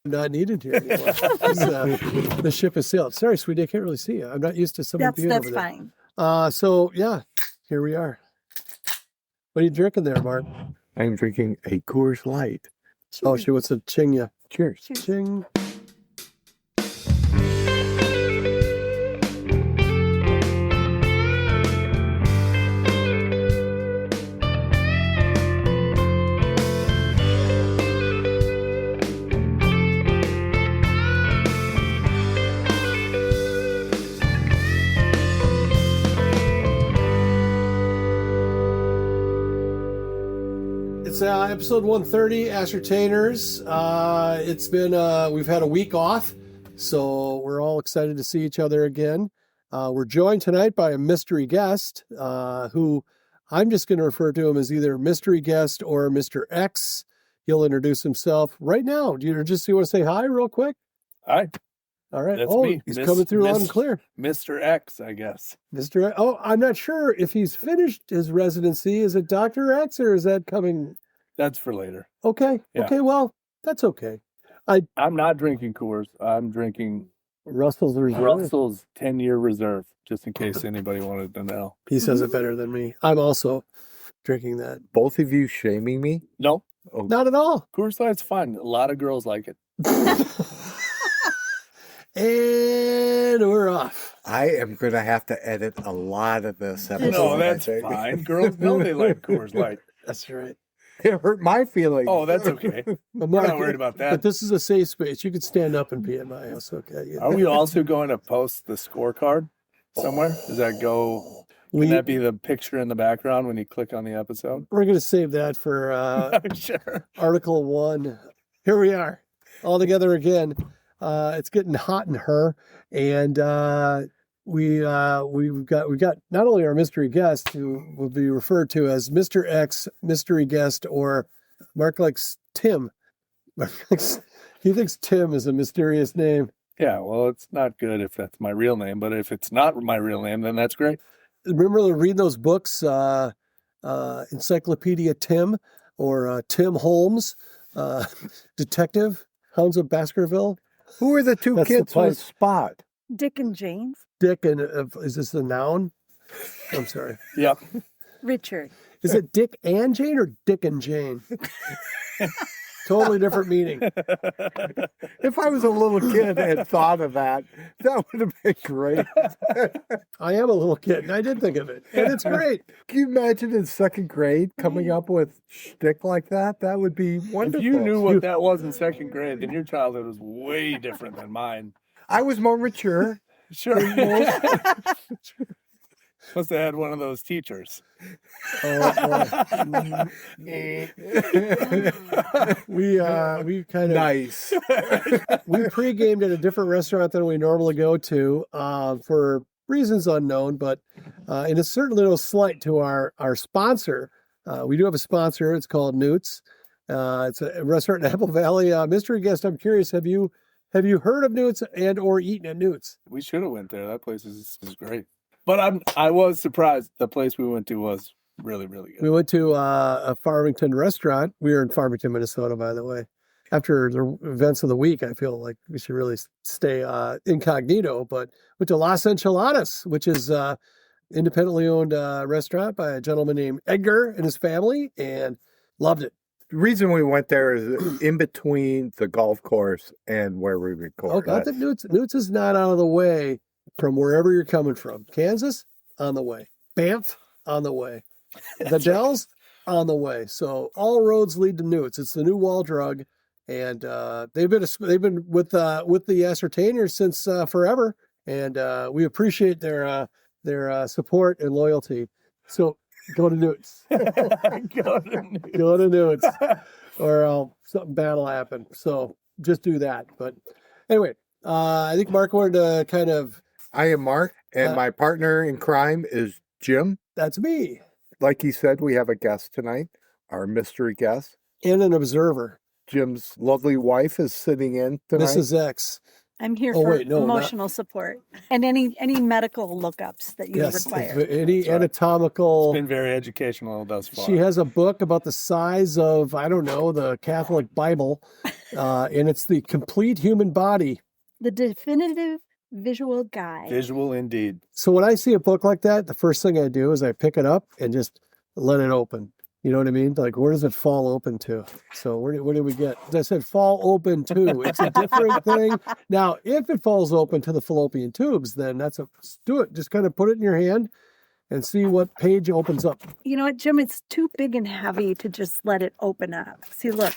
not needed here anymore. The ship has sailed. Sorry, sweetie, I can't really see you. I'm not used to someone being That's over there. fine. So yeah, here we are. What are you drinking there, Mark? I'm drinking a Coors Light. Oh, she wants to ching you. Cheers. Ching. It's episode 130, Ascertainers. It's been, we've had a week off, so we're all excited to see each other again. We're joined tonight by a mystery guest, who I'm just going to refer to him as either mystery guest or Mr. X. He'll introduce himself right now. Do you want to say hi real quick? Hi. All right. That's me. He's coming through loud and clear. Mr. X, I guess. Mr. X. Oh, I'm not sure if he's finished his residency. Is it Dr. X or is that coming? That's for later. Okay. Yeah. Okay. Well, that's okay. I'm not drinking Coors. I'm drinking Russell's Reserve. Russell's 10-year reserve, just in case anybody wanted to know. He says it better than me. I'm also drinking that. Both of you shaming me? No, Oh, Not at all. Coors Light's fine. A lot of girls like it. And we're off. I am going to have to edit a lot of this episode. No, I that's think. fine. Girls know they like Coors Light. That's right. It hurt my feelings. Oh, that's okay. But I'm Mark, not worried about But that. this is a safe space. You can stand up and be in my house. Okay. Are we also going to post the scorecard somewhere? Does that go? Can that be the picture in the background when you click on the episode? We're going to save that for Sure. Article 1. Here we are, all together again. It's getting hot in her, and we've got not only our mystery guest, who will be referred to as Mr. X, mystery guest, or Mark likes Tim. He thinks Tim is a mysterious name. Yeah, well, it's not good if that's my real name, but if it's not my real name, then that's great. Remember reading those books, Encyclopedia Tim, or Tim Holmes, Detective, Hounds of Baskerville? Who are the two That's the kids place. with Spot? Dick and James. Dick and, is this a noun? I'm sorry. Yep. Richard. Is it Dick and Jane or Dick and Jane? Totally different meaning. If I was a little kid and had thought of that, that would have been great. I am a little kid, and I did think of it, and it's great. Can you imagine in second grade coming up with shtick like that? That would be wonderful. If you knew what that was in second grade, then your childhood was way different than mine. I was more mature. Sure. Must have had one of those teachers. We kind of Nice. we pre-gamed at a different restaurant than we normally go to for reasons unknown, but and it's certainly no slight to our sponsor. We do have a sponsor. It's called Newt's. It's a restaurant in Apple Valley. Mystery guest, I'm curious, have you heard of Newt's and or eaten at Newt's? We should have went there. That place is great. But I was surprised. The place we went to was really, really good. We went to a Farmington restaurant. We were in Farmington, Minnesota, by the way. After the events of the week, I feel like we should really stay incognito, but went to Las Enchiladas, which is independently owned restaurant by a gentleman named Edgar and his family, and loved it. The reason we went there is in between the golf course and where we record. Oh, got the Newt's is not out of the way from wherever you're coming from. Kansas, on the way. Banff, on the way. The Dells, on the way. So all roads lead to Newt's. It's the new wall drug, and they've been with the Ascertainers since forever, and we appreciate their support and loyalty. So go to Newt's. Go to Newt's, or something bad will happen. So just do that. But anyway, I think Mark wanted to kind of. I am Mark, and my partner in crime is Jim. That's me. Like he said, we have a guest tonight, our mystery guest. And an observer. Jim's lovely wife is sitting in tonight. Mrs. X. I'm here Oh, for wait, no, not- emotional support and any medical lookups that you Yes, require. any That's right. anatomical. It's been very educational thus far. She has a book about the size of, I don't know, the Catholic Bible, and it's the complete human body. The definitive visual guide. Visual indeed. So when I see a book like that, the first thing I do is I pick it up and just let it open. You know what I mean? Like, where does it fall open to? So what did we get? I said fall open to. It's a different thing. Now, if it falls open to the fallopian tubes, then do it. Just kind of put it in your hand and see what page opens up. You know what, Jim? It's too big and heavy to just let it open up. See, look.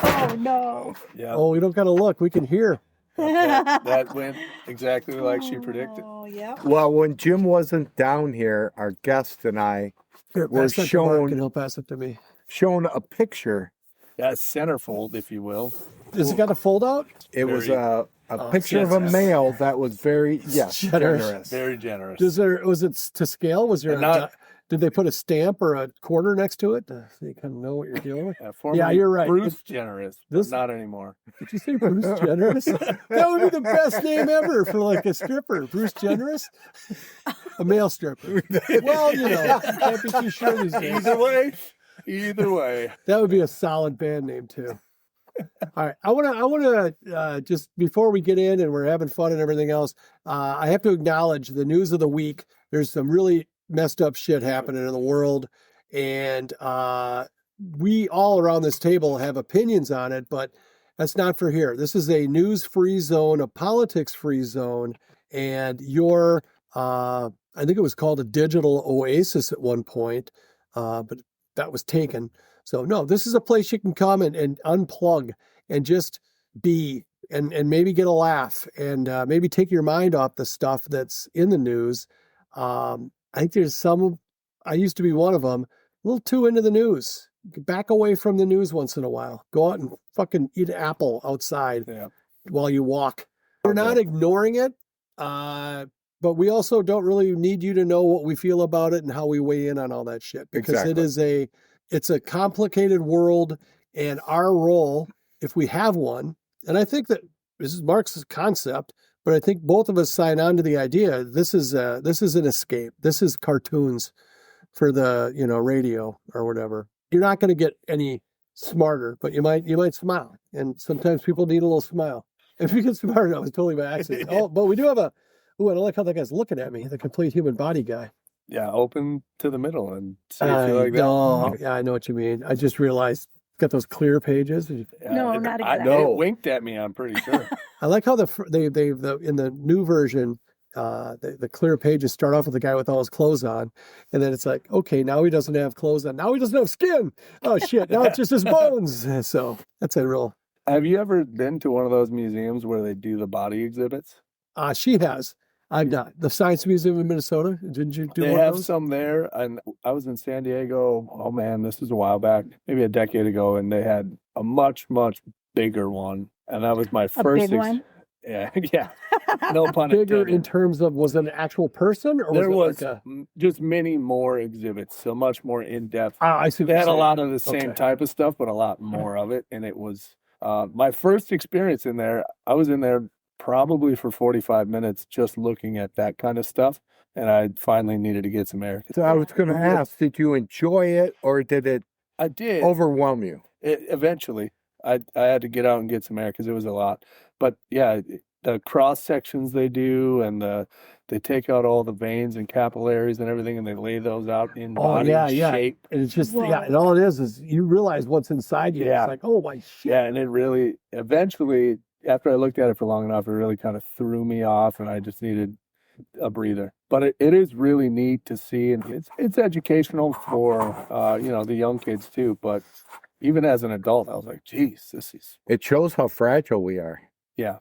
Oh, no. Yeah. Oh, we don't got to look. We can hear. That went exactly like she predicted. Oh, yeah. Well, when Jim wasn't down here, our guest and I Here, were pass that to Mark shown and he'll pass it to me. a picture. Yeah, centerfold, if you will. Does it got a fold out? It was Very- a picture of a generous. male that was very Generous. generous. Very generous. Was it to scale? Was there And did they put a stamp or a quarter next to it so you kind of know what you're dealing with? Formerly you're right. Bruce Generous. This- Not anymore. Did you say Bruce Jennerous? That would be the best name ever for like a stripper. Bruce Jennerous? A male stripper. Well, you can't be too sure these days. Either way. That would be a solid band name too. All right. I want to just before we get in and we're having fun and everything else, I have to acknowledge the news of the week. There's some really messed up shit happening in the world. And we all around this table have opinions on it, but that's not for here. This is a news-free zone, a politics-free zone. And I think it was called a digital oasis at one point, but that was taken. So no, this is a place you can come and unplug and just be and maybe get a laugh and maybe take your mind off the stuff that's in the news. I think there's some, I used to be one of them, a little too into the news. Back away from the news once in a while. Go out and fucking eat an apple outside while you walk. We're not ignoring it, but we also don't really need you to know what we feel about it and how we weigh in on all that shit. Because it's a complicated world, and our role, if we have one, and I think that this is Mark's concept, but I think both of us sign on to the idea. This is an escape. This is cartoons for the radio or whatever. You're not going to get any smarter, but you might smile, and sometimes people need a little smile. If you get smarter, that was totally by accident. Oh, but we do have I don't like how that guy's looking at me. The complete human body guy. Yeah, open to the middle and see if you like that. No, yeah, I know what you mean. I just realized got those clear pages. Yeah, No, not exactly. It winked at me, I'm pretty sure. I like how they in the new version, the clear pages start off with the guy with all his clothes on, and then it's like, okay, now he doesn't have clothes on. Now he doesn't have skin. Oh shit! Now it's just his bones. So that's a real. Have you ever been to one of those museums where they do the body exhibits? She has. I've not. The Science Museum in Minnesota. Didn't you do They one have of those? some there, and I was in San Diego. Oh man, this is a while back, maybe a decade ago, and they had a much bigger one, and that was my first. Big one? Yeah, yeah. No pun Bigger intended. in terms of was it an actual person or There was was it like just many more exhibits, so much more in depth. I see. They had a lot of the same Okay. type of stuff, but a lot more of it, and it was my first experience in there. I was in there probably for 45 minutes just looking at that kind of stuff, and I finally needted to get some air. So I was going to ask, did you enjoy it or did it I did. overwhelm you? Eventually, I had to get out and get some air because it was a lot. But yeah, the cross sections they do, and they take out all the veins and capillaries and everything, and they lay those out in body shape. And it's just Whoa. and all it is you realize what's inside you. Yeah. It's like, oh my shit. Yeah, and it really eventually, after I looked at it for long enough, it really kind of threw me off, and I just needed a breather. But it is really neat to see, and it's educational for the young kids too. But even as an adult, I was like, geez, this is It shows how fragile we are. yeah.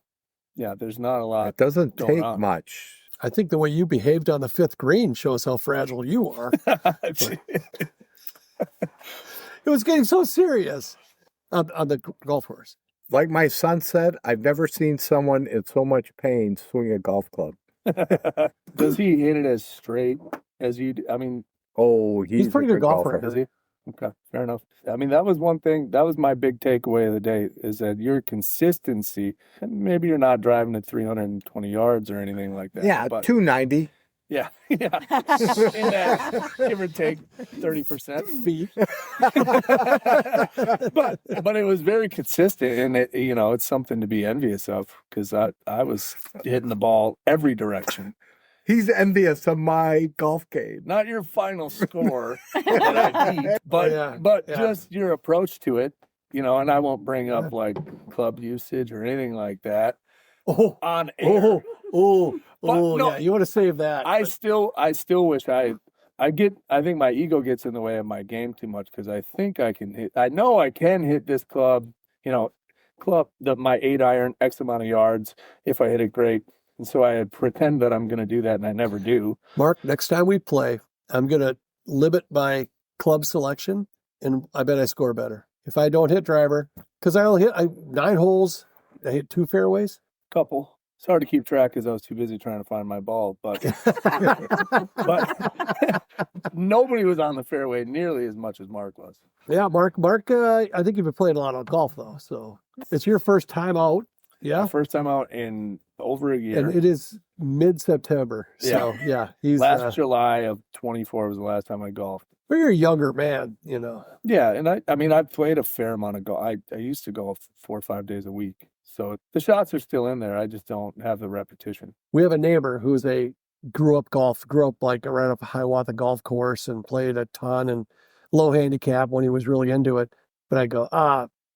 There's not a lot. It doesn't going take on. much. I think the way you behaved on the fifth green shows how fragile you are. It was getting so serious on the golf course. Like my son said, I've never seen someone in so much pain swing a golf club. Does he hit it as straight as you do? I mean, Oh, he's He's a pretty a good golfer. does he? Okay, fair enough. I mean, that was one thing. That was my big takeaway of the day is that your consistency, and maybe you're not driving at 320 yards or anything like that. Yeah, but 290. yeah, yeah. In that, give or take 30%. Feet. But it was very consistent, and it's something to be envious of because I was hitting the ball every direction. He's envious of my golf game. Not your final score that I beat, but just your approach to it, and I won't bring up like club usage or anything like that on air. Yeah, you want to save that. I still wish I think my ego gets in the way of my game too much because I think I can hit. I know I can hit this club, my 8-iron X amount of yards if I hit it great. And so I pretend that I'm going to do that, and I never do. Mark, next time we play, I'm going to limit my club selection, and I bet I score better. If I don't hit driver, because I only hit 9 holes, I hit 2 fairways. Couple. It's hard to keep track because I was too busy trying to find my ball, but nobody was on the fairway nearly as much as Mark was. Yeah, Mark, I think you've been playing a lot of golf, though, so it's your first time out. Yeah. First time out in over a year. And it is mid-September. So, he's... Last July of 24 was the last time I golfed. But you're a younger man, Yeah, and I've played a fair amount of golf. I used to golf 4 or 5 days a week. So the shots are still in there. I just don't have the repetition. We have a neighbor who's grew up like around a Hiawatha golf course and played a ton and low handicap when he was really into it. But I go,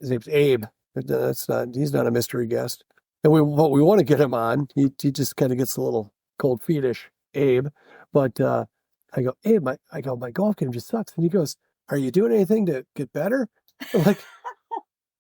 his name's Abe. He's not a mystery guest. And we want to get him on. He just kind of gets a little cold feetish, Abe. But I go, Abe, my golf game just sucks. And he goes, are you doing anything to get better? I'm like,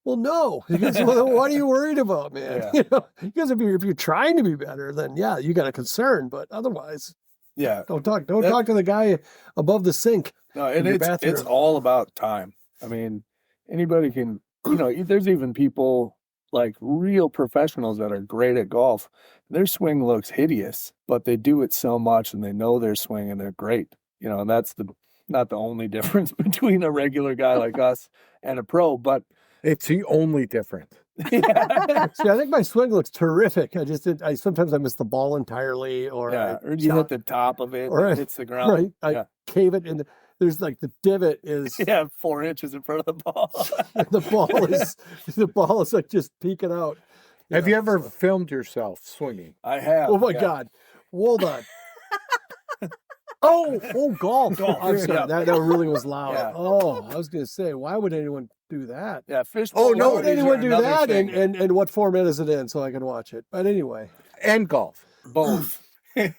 well, no. He goes, well, what are you worried about, man? Yeah. Because if you're trying to be better, then yeah, you got a concern. But otherwise, don't talk to the guy above the sink. No, and it's all about time. I mean, anybody can. There's even people like real professionals that are great at golf. Their swing looks hideous, but they do it so much and they know their swing and they're great. And that's not the only difference between a regular guy like us and a pro, but it's the only difference. Yeah. See, I think my swing looks terrific. Sometimes I miss the ball entirely, or you hit the top of it, or it hits the ground. Right, I cave it in. There's like the divot is 4 inches in front of the ball. the ball is like just peeking out. Have you ever filmed yourself swinging? I have. Oh my God! Hold on. Golf. I'm sorry. That really was loud. Yeah. Oh, I was going to say, why would anyone do that? Yeah, fish. Why would anyone do that? And what format is it in so I can watch it? But anyway. And golf. Both. But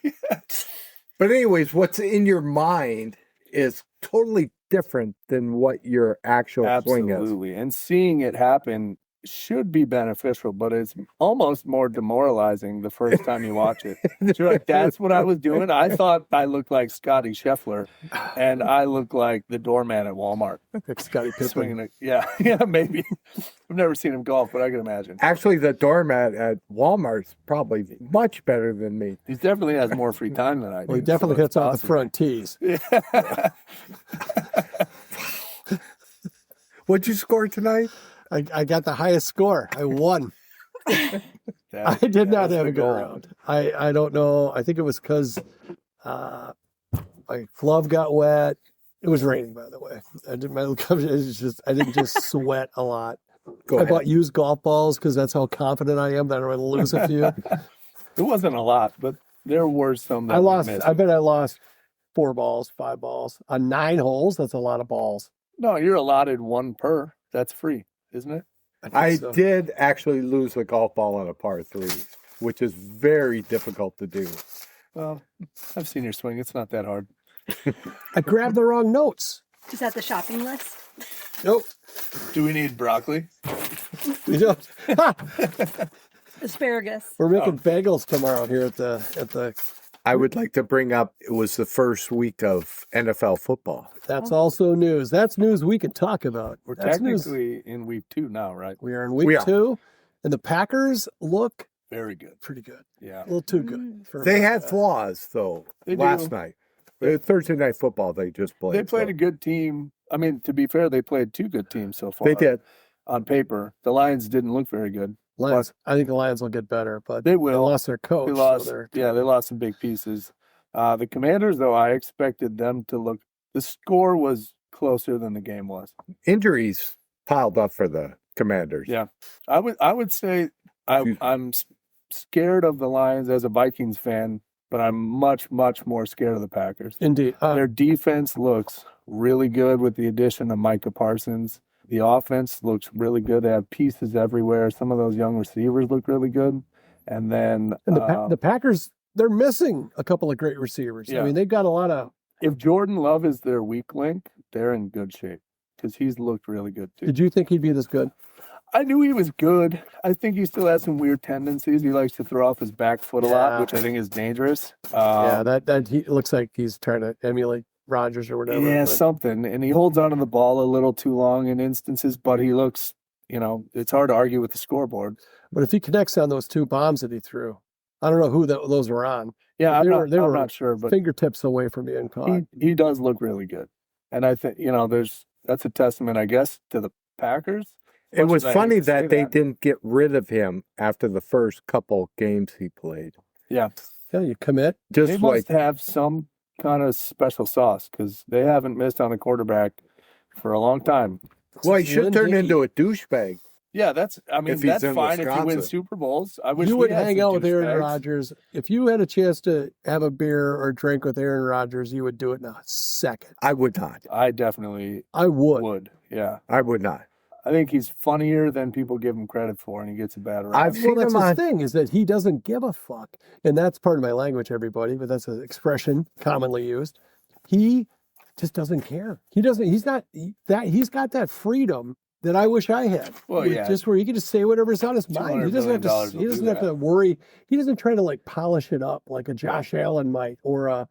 anyways, what's in your mind is totally different than what your actual swing is. Absolutely. And seeing it happen should be beneficial, but it's almost more demoralizing the first time you watch it. You're like, that's what I was doing. I thought I looked like Scotty Scheffler, and I look like the doorman at Walmart. Scotty Pippen. Yeah, maybe. I've never seen him golf, but I can imagine. Actually, the doormat at Walmart's probably much better than me. He definitely has more free time than I do. Well, he definitely hits off the front tees. Yeah. What'd you score tonight? I got the highest score. I won. I did not have a good round. I don't know. I think it was because my glove got wet. It was raining, by the way. I didn't just sweat a lot. I bought used golf balls because that's how confident I am that I'm going to lose a few. It wasn't a lot, but there were some that I bet I lost 4 balls, 5 balls on 9 holes. That's a lot of balls. No, you're allotted 1 per. That's free, isn't it? I did actually lose a golf ball on a par 3, which is very difficult to do. Well, I've seen your swing. It's not that hard. I grabbed the wrong notes. Is that the shopping list? Nope. Do we need broccoli? We don't. Asparagus. We're making bagels tomorrow here at the. I would like to bring up, it was the first week of NFL football. That's also news. That's news we can talk about. We're technically in week 2 now, right? We are in week 2, and the Packers look very good. Pretty good. Yeah. A little too good. They had flaws, though, last night. Thursday Night Football, they just played. They played a good team I mean, to be fair, they played two good teams so far. They did. On paper. The Lions didn't look very good. Lions. I think the Lions will get better, but They will. They lost their coach. They lost, so they lost some big pieces. The Commanders, though, I expected them to look. The score was closer than the game was. Injuries piled up for the Commanders. Yeah, I would say I'm scared of the Lions as a Vikings fan, but I'm much more scared of the Packers. Indeed, Their defense looks really good with the addition of Micah Parsons. The offense looks really good. They have pieces everywhere. Some of those young receivers look really good. And then the Packers, they're missing a couple of great receivers. Yeah. I mean, they've got a lot of. If Jordan Love is their weak link, they're in good shape because he's looked really good too. Did you think he'd be this good? I knew he was good. I think he still has some weird tendencies. He likes to throw off his back foot a lot, which I think is dangerous. That he looks like he's trying to emulate Rodgers or whatever. Yeah, but- something. And he holds onto the ball a little too long in instances, but he looks, it's hard to argue with the scoreboard. But if he connects on those two bombs that he threw, I don't know who those were on. Yeah, They I'm were not sure, but fingertips away from being caught. he does look really good. And I think, that's a testament, I guess, to the Packers. It was Much as I funny hate to say that they didn't get rid of him after the first couple games he played. Yeah. Yeah, you commit. Just They like must have some kind of special sauce because they haven't missed on a quarterback for a long time. well, he should turn Lynn into a douchebag. Yeah, that's If he's that's in fine if you win Wisconsin. Super Bowls. I wish You we would had hang some out with Aaron douchebags. Rodgers. If you had a chance to have a beer or drink with Aaron Rodgers, you would do it in a second. I would not. I definitely I would. would. Yeah. I would not. I think he's funnier than people give him credit for, and he gets a bad rap. I've Well, seen that's him the on. thing is that he doesn't give a fuck, and that's part of my language, everybody. But that's an expression commonly used. He just doesn't care. He doesn't. He's not that. He's got that freedom that I wish I had. Well, yeah. Just where he can just say whatever's on his mind. He doesn't have $200 to. million He will doesn't do have to worry. He doesn't try to like polish it up like a Josh Allen might or a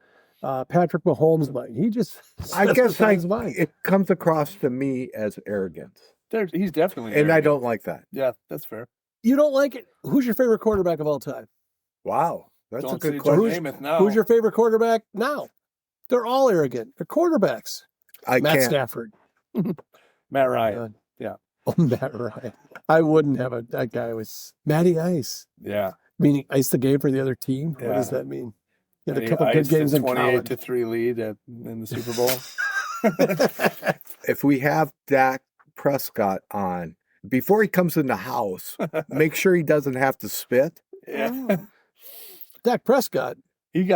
Patrick Mahomes might. He just. I says guess what's on his mind. it comes across to me as arrogance, He's definitely and I arrogant. don't like that. Yeah, that's fair. You don't like it. Who's your favorite quarterback of all time? Wow, that's Don't a good say question. Joe Namath now. Who's your favorite quarterback now? They're all arrogant. They're quarterbacks. I Matt can't. Stafford. Matt Ryan? Oh, Matt Ryan. I wouldn't have that guy was Matty Ice. Yeah. Meaning ice the game for the other team? What Yeah. does that mean? He had And a he couple good iced a games in 28 to college. 3 lead in the Super Bowl. If we have Dak Prescott on before he comes in the house, make sure he doesn't have to spit. Yeah. Oh. Dak Prescott. He's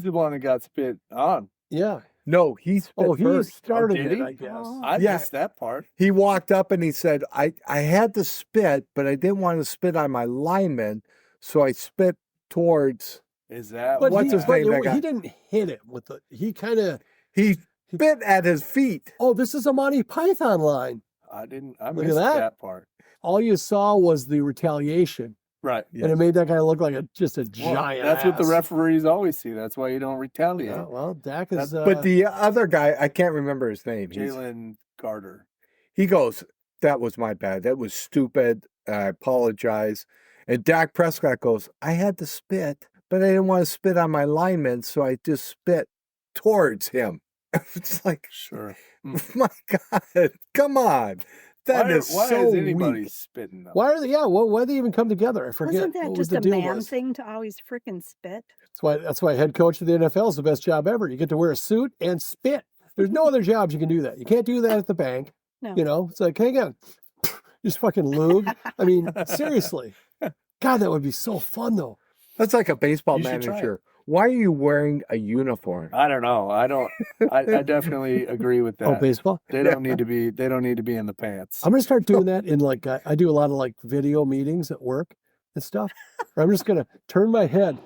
the one that got spit on. Yeah. No, he spit Oh, he first. started did it, he? I guess. Oh. I Yeah. missed that part. He walked up and he said, I had to spit, but I didn't want to spit on my lineman, so I spit towards. Is that But What's he, his but name, that he guy? didn't hit him with the. He kind of. He spit at his feet. Oh, this is a Monty Python line. I Look at missed that. that part. All you saw was the retaliation, Right. and it made that guy look like just a Well, giant. that's what the ass. referees always see. That's why you don't retaliate. Yeah, well, Dak is. But the other guy, I can't remember his name. Jalen Carter. He goes, that was my bad. That was stupid. I apologize. And Dak Prescott goes, I had to spit, but I didn't want to spit on my lineman, so I just spit towards him. It's like, Sure. my God, come on. That is why so is anybody weak. spitting though? why are they? Yeah, why do they even come together? I forget. Wasn't that what just the a deal man was. thing to always frickin' spit? That's why head coach of the NFL is the best job ever. You get to wear a suit and spit. There's no other jobs you can do that. You can't do that at the bank. No. You know, it's like, hang on, just fucking lube. I mean, seriously. God, that would be so fun though. That's like a baseball You should try it. manager. Why are you wearing a uniform? I don't know. I definitely agree with that. Oh, baseball. They don't need to be. They don't need to be in the pants. I'm gonna start doing that in like I do a lot of like video meetings at work and stuff. Where I'm just gonna turn my head.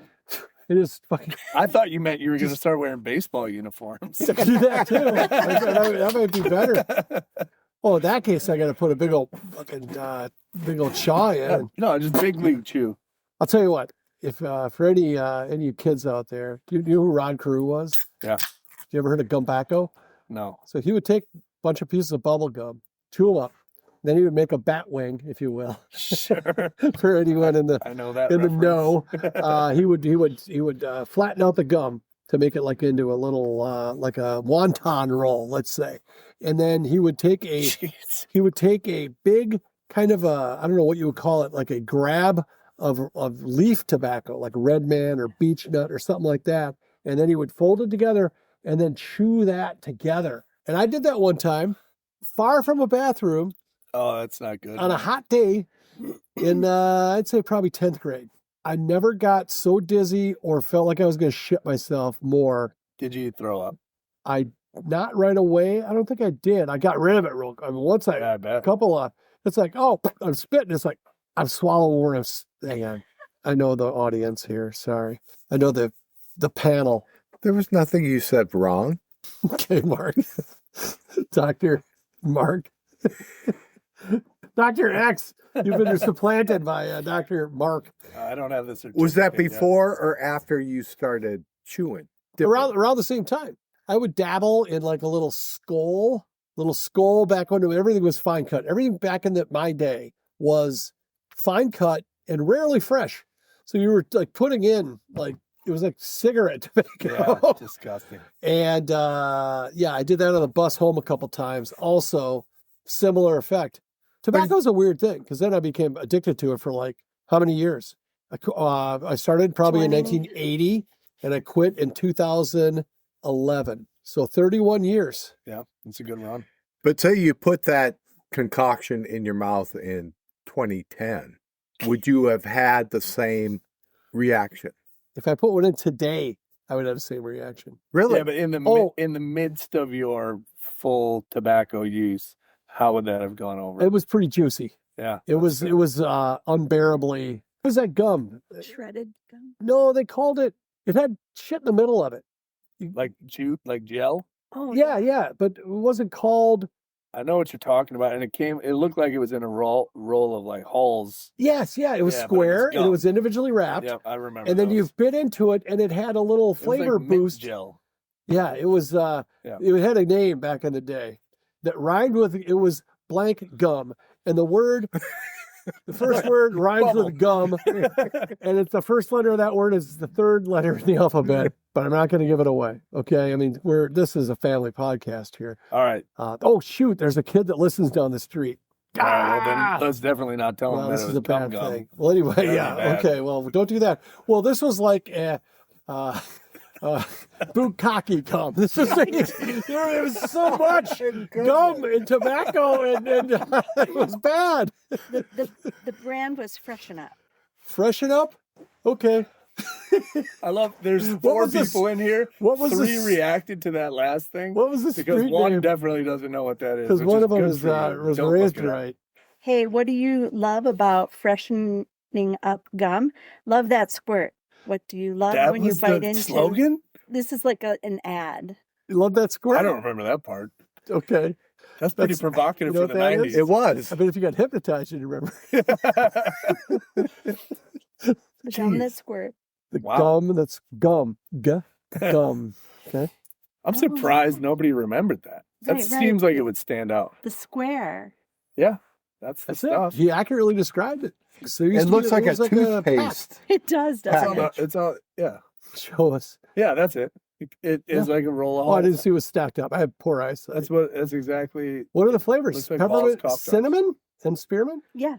It is fucking. I thought you meant you were going to start wearing baseball uniforms. I could do that too. That might be better. Oh, in that case, I got to put a big old fucking big old chaw in. No, just big league chew. I'll tell you what. If for any of you kids out there, do you know who Ron Carew was? Yeah. You ever heard of Gumbacco? No. So he would take a bunch of pieces of bubble gum, chew them up, then he would make a bat wing, if you will. Sure. For anyone in the I know that. in the reference. know, he would flatten out the gum, to make it like into a little like a wonton roll, let's say. And then he would take a Jeez. big kind of a, I don't know what you would call it, like a grab of leaf tobacco, like Red Man or Beech Nut or something like that. And then he would fold it together and then chew that together. And I did that one time, far from a bathroom, Oh, that's not good. on a hot day in, I'd say probably 10th grade. I never got so dizzy or felt like I was going to shit myself more. Did you throw up? Not right away. I don't think I did. I got rid of it real. I mean, once Yeah, I a bet. couple of, it's like, oh, I'm spitting. It's like I'm swallowing more. Hang on. I know the audience here. Sorry. I know the panel. There was nothing you said wrong. Okay, Mark. Dr. Mark. Dr. X. You've been supplanted by Dr. Mark. I don't have the certificate. Was that yet. before or after you started chewing? Around the same time. I would dabble in like a little skull back when everything was fine cut. Everything back in my day was fine cut and rarely fresh. So you were like putting in like, it was like cigarette tobacco. Yeah, disgusting. And I did that on the bus home a couple times. Also, similar effect. Tobacco is a weird thing because then I became addicted to it for like how many years? I started probably in 20. 1980 and I quit in 2011. So 31 years. Yeah, it's a good run. But say you put that concoction in your mouth in 2010, would you have had the same reaction? If I put one in today, I would have the same reaction. Really? Yeah, but in the Oh. in the midst of your full tobacco use, how would that have gone over? It was pretty juicy. Yeah, It was unbearably. What was that gum? Shredded gum. No, they called it. It had shit in the middle of it. like jute, like gel. Oh, Yeah, but it wasn't called. I know what you're talking about, and it looked like it was in a roll of like hulls. Yes, yeah, it was Yeah, but it was square and it gum. was individually wrapped. Yeah, I remember. And then those. you bit into it and it had a little It was like flavor mint boost. gel. Yeah, it was it had a name back in the day that rhymed with, it was blank gum. And the first word rhymes with gum. And it's the first letter of that word is the third letter in the alphabet. But I'm not going to give it away. Okay. I mean, this is a family podcast here. All right. Oh shoot, there's a kid that listens down the street. All right, well, then let's definitely not tell him Well, that this it is was a bad gum. thing. Well, anyway, That'd be yeah. bad. Okay, well, don't do that. Well, this was like bukkake gum. This was there was so much gum and tobacco, and it was bad. The brand was Freshen Up. Freshen up. Okay. I love. There's four was this- people in here. what was Three this- reacted to that last thing. What was the Because street one name? definitely doesn't know what that is. Because which one of them good is for you. was Don't raised look it up. right. Hey, what do you love about freshening up gum? Love that squirt. What do you love That when you was bite the into? slogan. This is like an ad. You love that squirt? I don't remember that part. Okay. That's pretty That's- provocative you know for what the that 90s. is? It was. I bet if you got hypnotized, you'd remember. The gum that Jeez. squirt. The Wow. gum that's gum. Gum. Okay. I'm surprised nobody remembered that. That Right, seems right. like it would stand out. The square. Yeah, that's the That's stuff. it. He accurately described it. So It looks like a toothpaste. It does, It's doesn't on it? the, it's on, yeah, Show us. yeah. That's it. It is like a roll of. Oh, I Halls. didn't see it was stacked up. I have poor eyesight. That's exactly. What are the flavors? Looks like Hall's Peppermint, cough drops. cinnamon, and spearmint? Yes.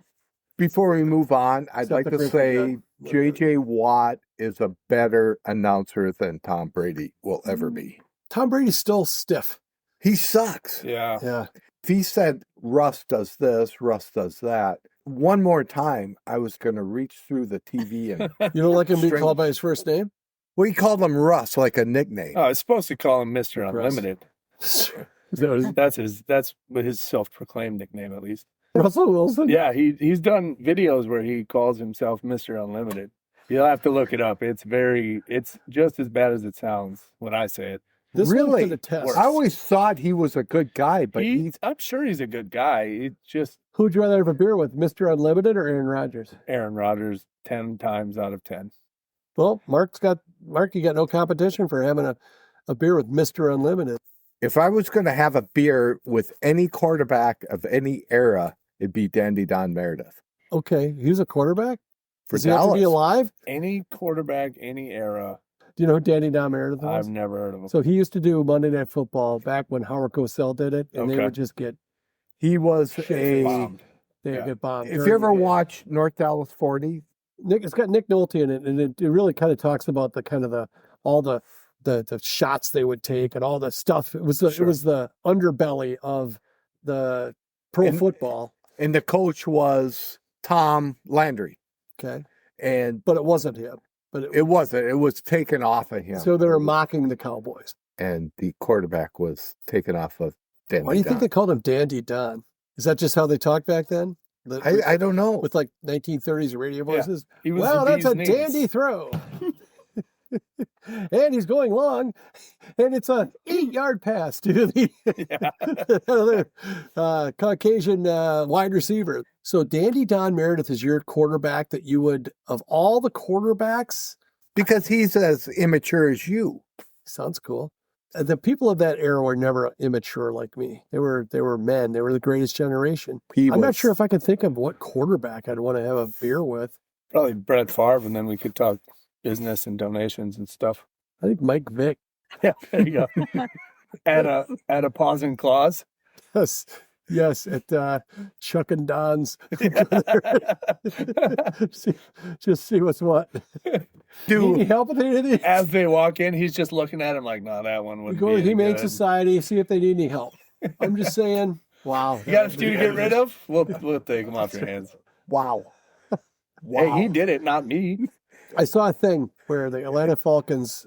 Before we move on, I'd Except like the to crinkle say cut. J.J. Watt is a better announcer than Tom Brady will ever be. Tom Brady's still stiff. He sucks. Yeah. Yeah. If he said Russ does this, Russ does that, one more time, I was going to reach through the TV and You don't like him being String- called by his first name? we called him Russ like a nickname. Oh, I was supposed to call him Mr. Gross. Unlimited. Is that what his- That's his self-proclaimed nickname, at least. Russell Wilson? Yeah, he's done videos where he calls himself Mr. Unlimited. You'll have to look it up. It's just as bad as it sounds when I say it. This Really? one's the test. I always thought he was a good guy, but he's I'm sure he's a good guy. It's just Who would you rather have a beer with, Mr. Unlimited or Aaron Rodgers? Aaron Rodgers 10 times out of 10. Well, Mark, you got no competition for having a beer with Mr. Unlimited. if I was going to have a beer with any quarterback of any era, it'd be Dandy Don Meredith. Okay, he's a quarterback? For Does he have to Dallas. be alive? Any quarterback, any era. Do you know who Danny Don Meredith was? I've never heard of him. So he used to do Monday Night Football back when Howard Cosell did it, and they Okay. would just get He was Shit, Bombed. they Yeah. get bombed. If during you the ever game. watch North Dallas 40, It's got Nick Nolte in it, and it really kind of talks about the kind of all the shots they would take and all the stuff. It was the underbelly of the pro football. and the coach was Tom Landry, Okay, but it wasn't him. But it wasn't. It was taken off of him. So they were mocking the Cowboys. And the quarterback was taken off of Dandy Why do you think they called him Dandy Don? Is that just how they talked back then? I don't know. With like 1930s radio voices. He was Well, the that's a bee's dandy knees. throw. And he's going long, and it's a 8-yard pass to the other Caucasian wide receiver. So Dandy Don Meredith is your quarterback that you would, of all the quarterbacks, Because he's as immature as you. sounds cool. The people of that era were never immature like me. They were men. They were the greatest generation. I'm not sure if I could think of what quarterback I'd want to have a beer with. Probably Brett Favre, and then we could talk business and donations and stuff. I think Mike Vick. Yeah, there you go. Add a pause and clause. Yes, at Chuck and Don's. Just see what's what. Do you need help with anything? As they walk in, he's just looking at him like, "No, that one We wouldn't go be to any Humane good." Society, see if they need any help. I'm just saying, wow. You got a few to get rid of? We'll take them off your hands. Wow. Hey, he did it, not me. I saw a thing where the Atlanta Falcons,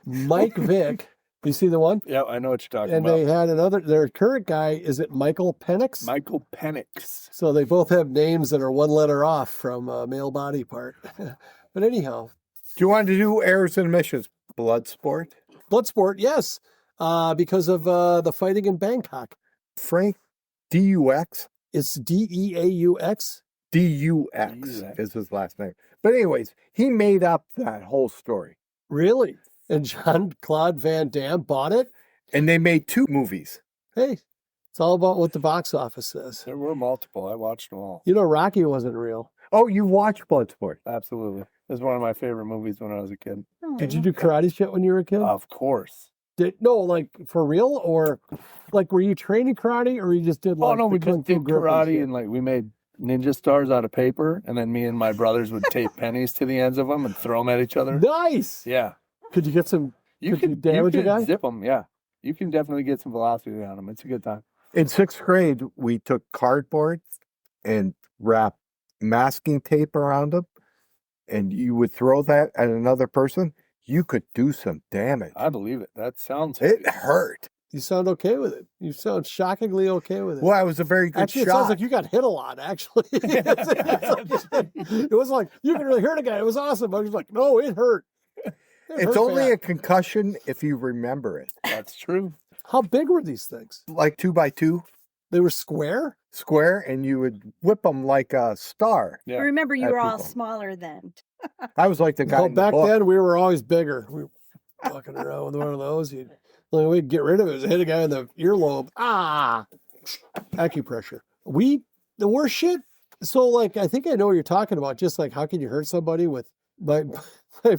Mike Vick, you see the one? Yeah, I know what you're talking And about. they had their current guy, is it Michael Penix? Michael Penix. So they both have names that are one letter off from male body part. But anyhow, Do you want to do errors and omissions? Bloodsport? Bloodsport, yes, because of the fighting in Bangkok. Frank Dux? It's Deaux. Dux is his last name. But anyways, he made up that whole story. Really? And Jean-Claude Van Damme bought it? And they made 2 movies. Hey, it's all about what the box office says. There were multiple. I watched them all. You know, Rocky wasn't real. Oh, you watched Bloodsport? Absolutely. It was one of my favorite movies when I was a kid. Did you do karate shit when you were a kid? Of course. No, like for real? Or like were you training karate or you just did like Oh, no, we the Kung just Fu did grip and karate shit? and like we made ninja stars out of paper, and then me and my brothers would tape pennies to the ends of them and throw them at each other. Nice. Yeah. Could you get some? You Could you can damage a guy? zip them, yeah. You can definitely get some velocity on them. It's a good time. In 6th grade, we took cardboard and wrapped masking tape around them, and you would throw that at another person. You could do some damage. I believe it. That sounds It hurt. You sound okay with it. You sound shockingly okay with it. Well, I was a very good Actually, shot. it sounds like you got hit a lot, actually. It was like, you can really hurt a guy. It was awesome. I was like, no, it hurt. It's only a concussion if you remember it. That's true. How big were these things? Like 2x2 They were square? square, and you would whip them like a star. Yeah. Remember, you at were all people. smaller then. I was like the guy. Well, in the back book. then, we were always bigger. We were walking around with one of those. The only way to get rid of it was hit a guy in the earlobe. Acupressure. The worst shit. So, like, I think I know what you're talking about. Just like, how can you hurt somebody with my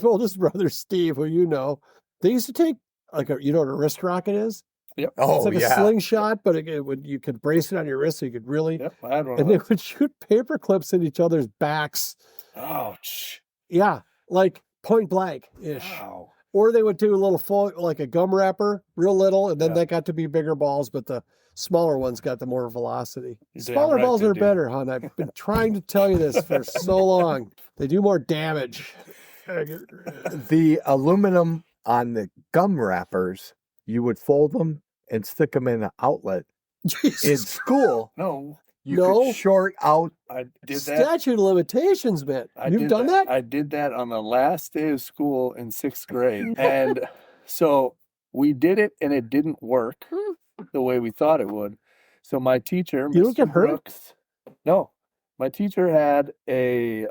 oldest brother, Steve, who you know, they used to take, like, you know what a wrist rocket is? Yep. Oh, It's like yeah. a slingshot, but you could brace it on your wrist so you could really. Yep. I had one And of they those. would shoot paper clips in each other's backs. Ouch. Yeah, like point blank ish. Wow. Or they would do a little like a gum wrapper, real little, and then Yeah. that got to be bigger balls, but the smaller ones got the more velocity. You're damn Smaller right balls they are do. better, hon. I've been trying to tell you this for so long. They do more damage. The aluminum on the gum wrappers, you would fold them and stick them in an outlet. In Jesus. school, No, you No. could short out. I did that. Statute of limitations, man. You've done that? I did that on the last day of school in 6th grade. And so we did it and it didn't work the way we thought it would. So my teacher, You don't Mr. get hurt? Brooks, no, my teacher had a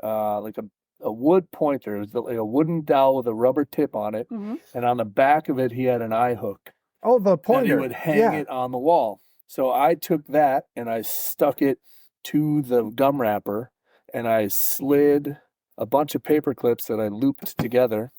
wood pointer. It was like a wooden dowel with a rubber tip on it. Mhm. And on the back of it, he had an eye hook. Oh, the And he pointer. would hang yeah. it on the wall. So I took that and I stuck it to the gum wrapper and I slid a bunch of paper clips that I looped together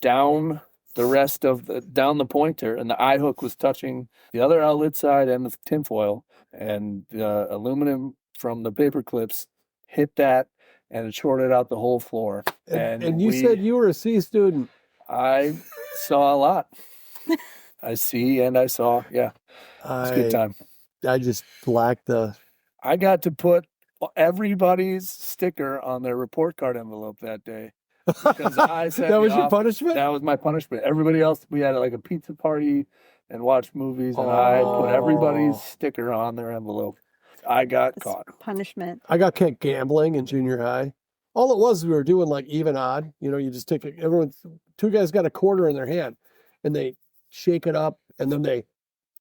down down the pointer, and the eye hook was touching the other outlet side and the tinfoil, and the aluminum from the paper clips hit that, and it shorted out the whole floor. And you said you were a C student. I saw a lot. I see and I saw. Yeah, it's a good time. I just lacked the. I got to put everybody's sticker on their report card envelope that day. Because I said that was your punishment? That was my punishment. Everybody else, we had like a pizza party and watched movies, and I put everybody's sticker on their envelope. I got caught. Punishment. I got caught gambling in junior high. All it was, we were doing like even odd. You know, you just take two guys got a quarter in their hand, and they shake it up, and then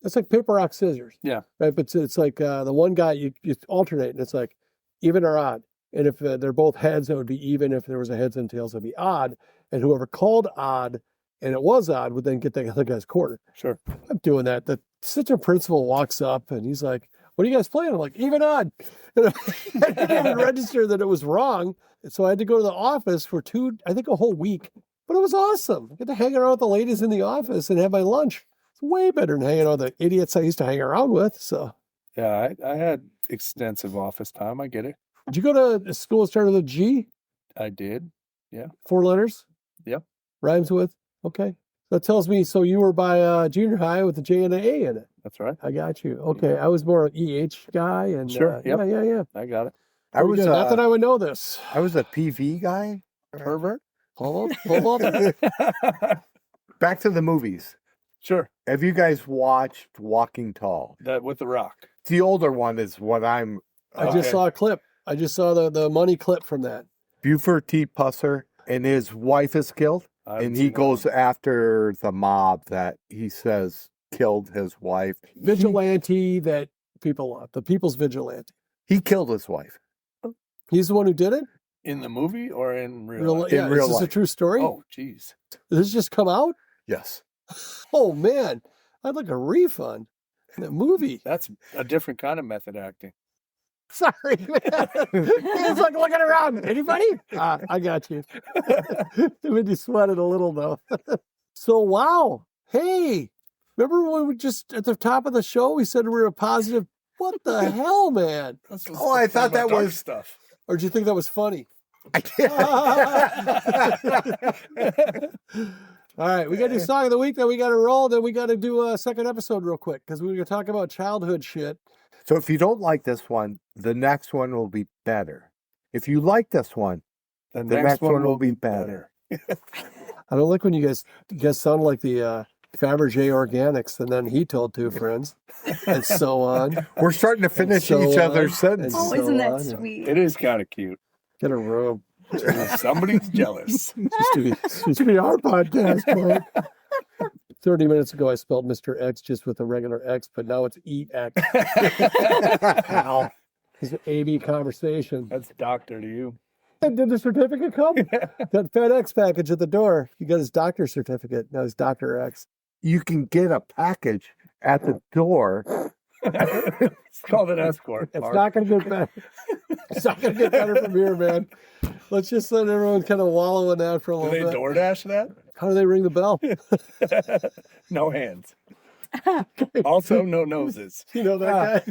it's like paper, rock, scissors. Yeah. Right, but it's like the one guy you alternate, and it's like even or odd. And if they're both heads, it would be even. If there was a heads and tails, it would be odd. And whoever called odd, and it was odd, would then get the other guy's quarter. Sure. I'm doing that. The assistant principal walks up, and he's like, "What are you guys playing?" I'm like, "Even odd." And I didn't even register that it was wrong. And so I had to go to the office for a whole week. But it was awesome. I get to hang around with the ladies in the office and have my lunch. It's way better than hanging out with the idiots I used to hang around with. So yeah, I had extensive office time. I get it. did you go to a school that started with a G? I did. Yeah. 4 letters? Yep. Rhymes with? Okay. That tells me, so you were by junior high with a J and an A in it. That's right. I got you. Okay. I was more an EH guy. And Sure. Yep. Yeah. I got it. I was not that I would know this. I was a PV guy. Pervert? Hold on. Back to the movies. Sure. Have you guys watched Walking Tall? That with the Rock. The older one is what I'm. I just saw a clip. I just saw the money clip from that. Buford T. Pusser, and his wife is killed, and he goes after the mob that he says killed his wife. Vigilante that people love. The people's vigilante. He killed his wife. He's the one who did it? In the movie or in real life? Yeah, In real is this a life. true story? Oh, jeez. Did this just come out? Yes. Oh, man. I'd like a refund. That movie. That's a different kind of method acting. Sorry, man. He's like looking around. Anybody? I got you. It made you sweat it a little, though. So, wow. Hey, remember when we just, at the top of the show, we said we were a positive? What the hell, man? Oh, I thought that was stuff. Or did you think that was funny? I did. All right, we got to do Song of the Week, then we got to roll, then we got to do a second episode real quick, because we're going to talk about childhood shit. So if you don't like this one, the next one will be better. If you like this one, The the next one will be better. I don't like when you guys sound like the Fabergé Organics, and then he told 2 friends, and so on. We're starting to finish so each on, other's sentences. Oh, so isn't that on. sweet? It is kind of cute. Get a room. Somebody's jealous. Used to be our podcast, Mike. 30 minutes ago, I spelled Mr. X just with a regular X, but now it's EX. Ow. It's an AB conversation. That's doctor to you. Did the certificate come? That FedEx package at the door. He got his doctor's certificate. Now he's Dr. X. You can get a package at the door. It's called an escort. It's Mark. not going to get better. It's not going to get better from here, man. Let's just let everyone kind of wallow in that for a Do little they bit. DoorDash that? How do they ring the bell? No hands. Also, no noses. You know that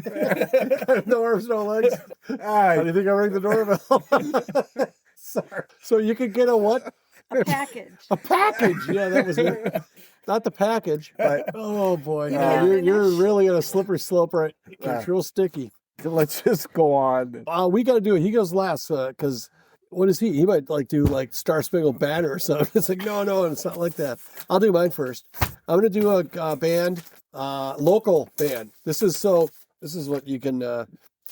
guy? No arms, no legs. How do you think I ring the doorbell? Sorry. So you could get a what? A package. A package. Yeah, that was it. Not the package, but oh boy, Yeah. you're really on a slippery slope, right? It's real sticky. Let's just go on. We got to do it. He goes last because what is he? He might do Star Spangled Banner or something. It's like no, it's not like that. I'll do mine first. I'm gonna do a band, local band. This is what you can.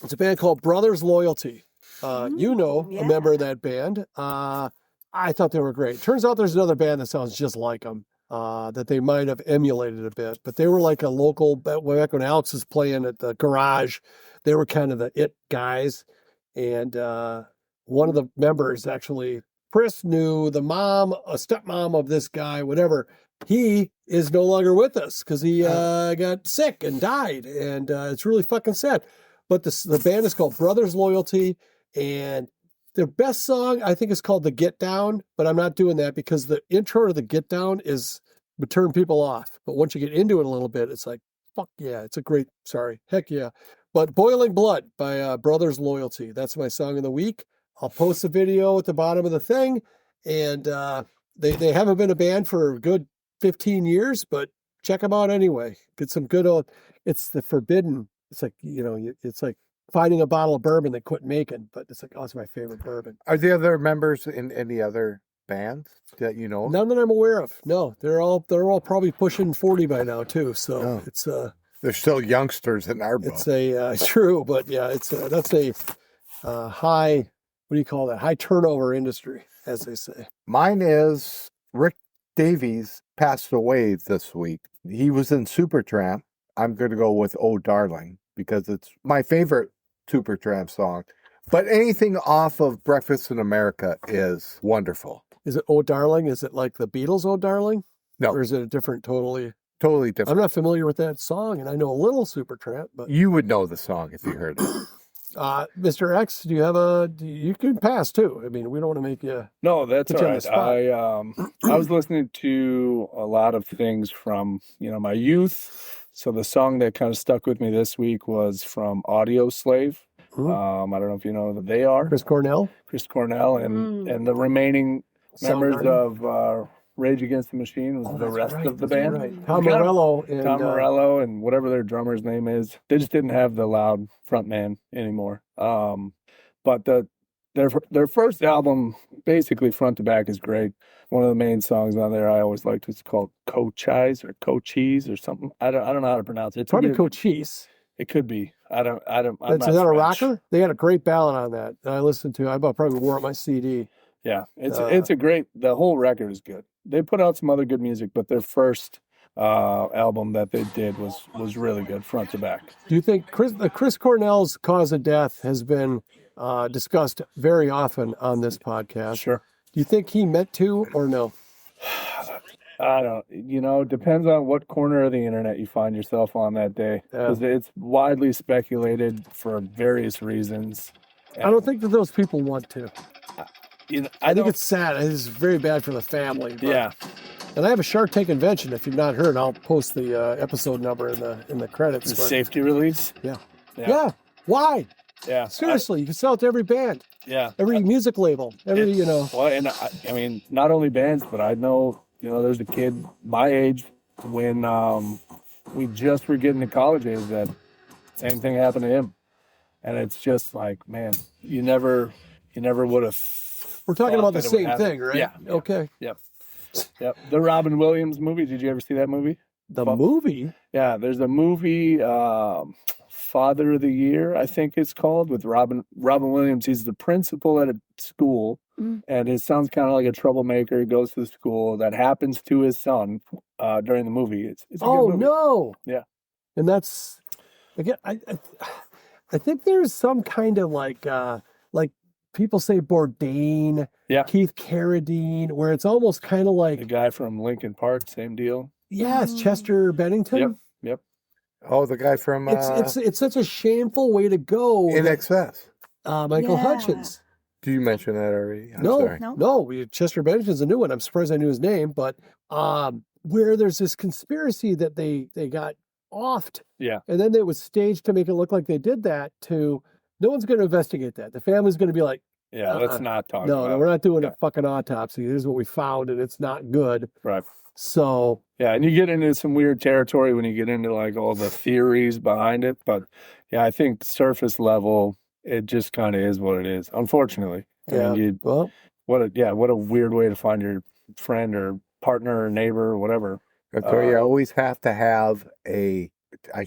It's a band called Brothers Loyalty. A member of that band. I thought they were great. Turns out there's another band that sounds just like them. That they might have emulated a bit, but they were like a local. Back when Alex was playing at the garage, they were kind of the it guys, and one of the members actually, Chris, knew the mom, a stepmom of this guy, whatever. He is no longer with us because he got sick and died, and it's really fucking sad. But the band is called Brothers Loyalty, and Their best song, I think, is called The Get Down, but I'm not doing that because the intro to The Get Down would turn people off. But once you get into it a little bit, it's like, fuck yeah, it's a great, heck yeah. But Boiling Blood by Brothers Loyalty, that's my song of the week. I'll post a video at the bottom of the thing, and they haven't been a band for a good 15 years, but check them out anyway. Get some good old, it's the forbidden, it's like, it's like finding a bottle of bourbon they quit making, but it's like, oh, it's my favorite bourbon. Are the other members in any other bands that you know? None that I'm aware of. No, they're all probably pushing 40 by now too. So it's they're still youngsters in our book. It's true, but yeah, that's a high, what do you call that? High turnover industry, as they say. Mine is Rick Davies passed away this week. He was in Supertramp. I'm going to go with Oh Darling because it's my favorite Supertramp song. But anything off of Breakfast in America is wonderful. Is it Oh Darling? Is it like the Beatles' Oh Darling? No. Or is it a different, totally different? I'm not familiar with that song, and I know a little Supertramp, but you would know the song if you heard it. Mr. X, do you have you can pass too. I mean, we don't want to make you. No, that's put all you on the right. spot. I was listening to a lot of things from, my youth. So the song that kind of stuck with me this week was from Audioslave. Mhm. I don't know if you know who they are. Chris Cornell? Chris Cornell and the remaining members of Rage Against the Machine was the rest of the band. Right. Tom Morello And whatever their drummer's name is. They just didn't have the loud front man anymore. But their first album, basically front to back, is great. One of the main songs on there I always liked was called Cochise or Cochise or something. I don't know how to pronounce it. It's probably Cochise. It could be. I'm Is not that a French. rocker? They had a great ballad on that I listened to. I probably wore it on my CD. Yeah, it's a great. The whole record is good. They put out some other good music, but their first album that they did was really good, front to back. Do you think Chris Cornell's cause of death has been discussed very often on this podcast? Sure. Do you think he meant to or no? I don't. Depends on what corner of the internet you find yourself on that day, because it's widely speculated for various reasons. I don't think that those people want to. I think it's sad. It's very bad for the family. But, yeah. And I have a Shark Tank convention. If you've not heard, I'll post the episode number in the credits. The safety release. Yeah. Why? Yeah. Seriously, you can sell it to every band. Yeah. Every music label. Well, and I mean, not only bands, but I know, there's a kid my age when we just were getting to college age that same thing happened to him. And it's just like, man, you never would have. We're talking about the same thing, right? Yeah. Okay. Yep. The Robin Williams movie. Did you ever see that movie? The movie? Yeah, there's a movie, Father of the Year, I think it's called, with Robin Williams. He's the principal at a school, and his son's kind of like a troublemaker. He goes to the school. That happens to his son during the movie. It's a good movie. No! Yeah, and that's again. I think there's some kind of like people say Bourdain, Keith Carradine, where it's almost kind of like the guy from Linkin Park. Same deal. Yes, Chester Bennington. Yep. Oh, the guy from it's such a shameful way to go. In Excess. Michael Hutchins. Did you mention that already? No. Chester Bennington's a new one. I'm surprised I knew his name, but where there's this conspiracy that they got offed. Yeah. And then it was staged to make it look like they did that to, no one's going to investigate that. The family's going to be like, let's not talk about it. No, we're not doing a fucking autopsy. Here's what we found, and it's not good. Right. So. Yeah, and you get into some weird territory when you get into like all the theories behind it. But yeah, I think surface level, it just kind of is what it is, unfortunately. Yeah. What a weird way to find your friend or partner or neighbor or whatever. That's why you always have to have I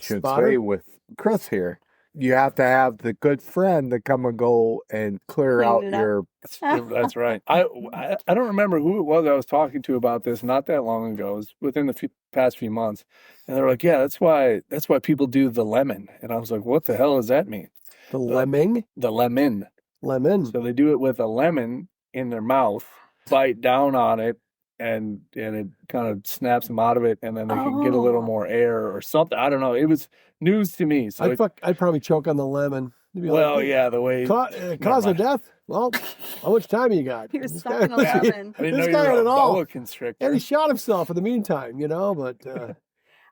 should say with Chris here, you have to have the good friend to come and go and clear out your. That's right. I don't remember who it was I was talking to about this not that long ago. It was within the past few months, and they were like, "Yeah, that's why people do the lemon." And I was like, "What the hell does that mean?" The lemon. The lemon. Lemon. So they do it with a lemon in their mouth, bite down on it, and it kind of snaps them out of it, and then they can get a little more air or something. I don't know. It was news to me. So I'd probably choke on the lemon. The way cause of death. Well, how much time you got? You're This stuck in a guy- lemon. I didn't This know guy you had were it a all. boa And constrictor. he shot himself in the meantime, but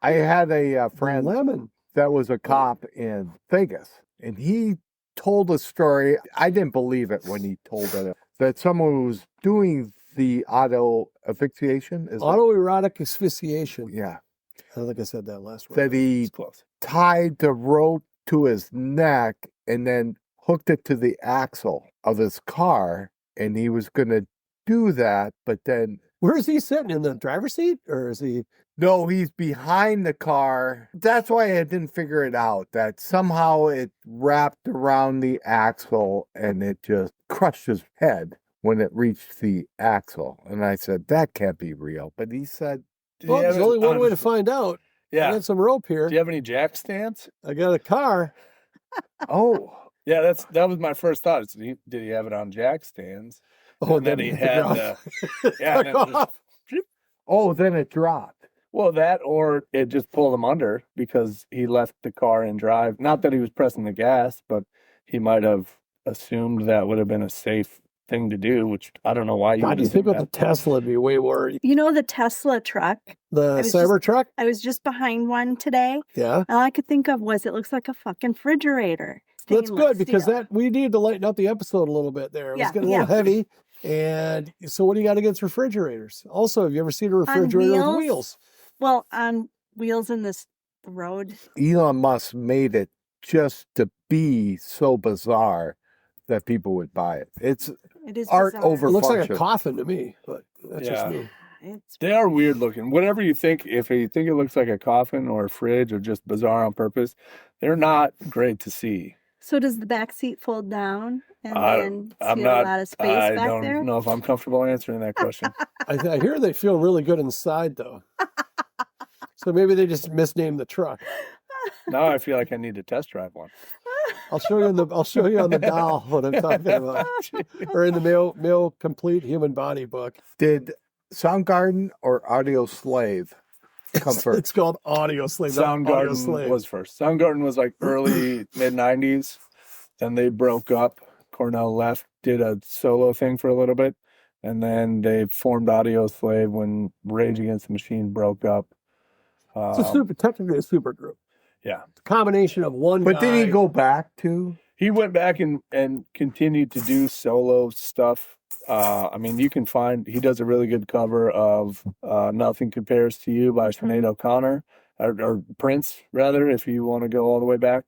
I had a friend lemon. that was a cop in Vegas, and he told a story. I didn't believe it when he told it, that someone was doing the auto asphyxiation. Autoerotic asphyxiation. Yeah. I don't think I said that last word. That he It's close. tied the rope to his neck and then hooked it to the axle of his car, and he was going to do that, but then Where is he sitting? In the driver's seat? Or is he? no, he's behind the car. That's why I didn't figure it out, that somehow it wrapped around the axle and it just crushed his head when it reached the axle. And I said, that can't be real. But he said, Well, there's only one way to find out. I Yeah. got some rope here. Do you have any jack stands? I got a car. oh, Yeah, that was my first thought. Did he have it on jack stands? Oh, And then he hit the had ground. yeah, and Took then off. oh, then it dropped. well, that or it just pulled him under because he left the car in drive. Not that he was pressing the gas, but he might have assumed that would have been a safe thing to do, which I don't know why you God, would do you think assume about the that. Tesla would be way worse? You know the Tesla truck? The was just- Cybertruck? I was just behind one today. Yeah. All I could think of was it looks like a fucking refrigerator. That's Stainless good because steel. we need to lighten up the episode a little bit there. It was Yeah, getting a little heavy. And so what do you got against refrigerators? Also, have you ever seen a refrigerator with wheels? wheels? Well, on wheels in this road. Elon Musk made it just to be so bizarre that people would buy it. It's It is Art bizarre. over- It looks like a function. coffin to me, but that's just Yeah. me. It's They are weird looking. Whatever you think, if you think it looks like a coffin or a fridge or just bizarre on purpose, they're not great to see. So does the back seat fold down and I- then I'm see not- a lot of space I back don't there? know if I'm comfortable answering that question. I hear they feel really good inside, though. So maybe they just misnamed the truck. Now I feel like I need to test drive one. I'll show you on the doll what I'm talking about, or in the male complete human body book. did Soundgarden or Audioslave come first? It's called Audioslave. not Soundgarden Audioslave. was first. Soundgarden was like early mid '90s. Then they broke up. Cornell left, did a solo thing for a little bit, and then they formed Audioslave when Rage Against the Machine broke up. It's technically a super group. Yeah, It's a combination of one. But did guy. he go back to? he went back and continued to do solo stuff. I mean, you can find he does a really good cover of "Nothing Compares to You" by Sinead O'Connor, or Prince rather, if you want to go all the way back.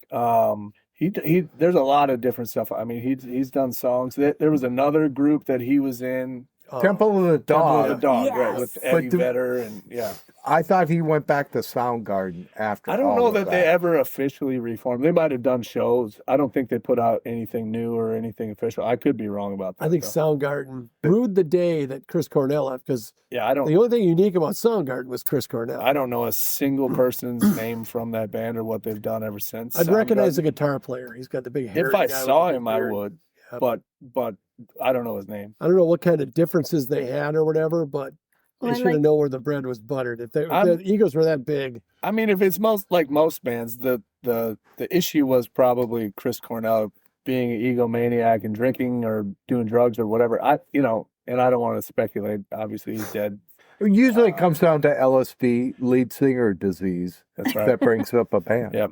He there's a lot of different stuff. I mean, he's done songs. There was another group that he was in, Temple of the Temple of the Dog. Dog, right, with Yes. Eddie But Vedder, and yeah. I thought he went back to Soundgarden after. I don't all know of that they ever officially reformed. They might have done shows. I don't think they put out anything new or anything official. I could be wrong about that. I think though. Soundgarden ruled the day that Chris Cornell left because Yeah, I the don't. only thing unique about Soundgarden was Chris Cornell. I don't know a single person's name from that band or what they've done ever since. I'd recognize the Soundgarden. guitar player. He's got the big hair. If I saw him, I would, Yeah. but I don't know his name. I don't know what kind of differences they had or whatever, but Well, they I should have like- known where the bread was buttered. If I'm- their egos were that big, I mean, if it's most bands, the issue was probably Chris Cornell being an egomaniac and drinking or doing drugs or whatever. And I don't want to speculate. Obviously, he's dead. Usually it comes down to LSD, lead singer disease. That's right. That brings up a band. Yep.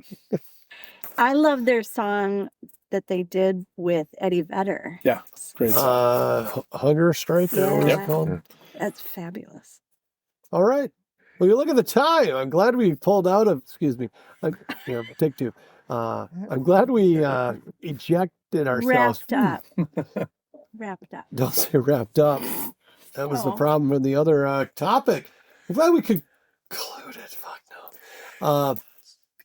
I love their song that they did with Eddie Vedder. Yeah, great. Hunger Strike, is that what it's Yeah. called? That's fabulous. All right. Well, you look at the time. I'm glad we pulled out of, excuse me, take two. I'm glad we ejected ourselves. Wrapped up. Wrapped up. Don't say wrapped up. That was the Oh. problem in the other topic. I'm glad we concluded. Fuck no.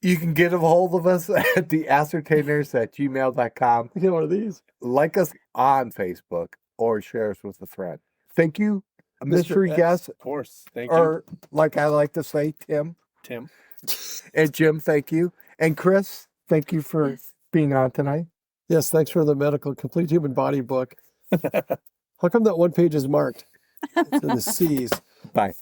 You can get a hold of us at TheAscertainers@gmail.com. Get one of these. Like us on Facebook or share us with a friend. Thank you, Mr. mystery X. guest, Of course. Thank you, or like I like to say, Tim Tim. and Jim. Thank you, and Chris. Thank you for Yes. being on tonight. Yes, thanks for the medical complete human body book. How come that one page is marked? It's in the C's. Bye.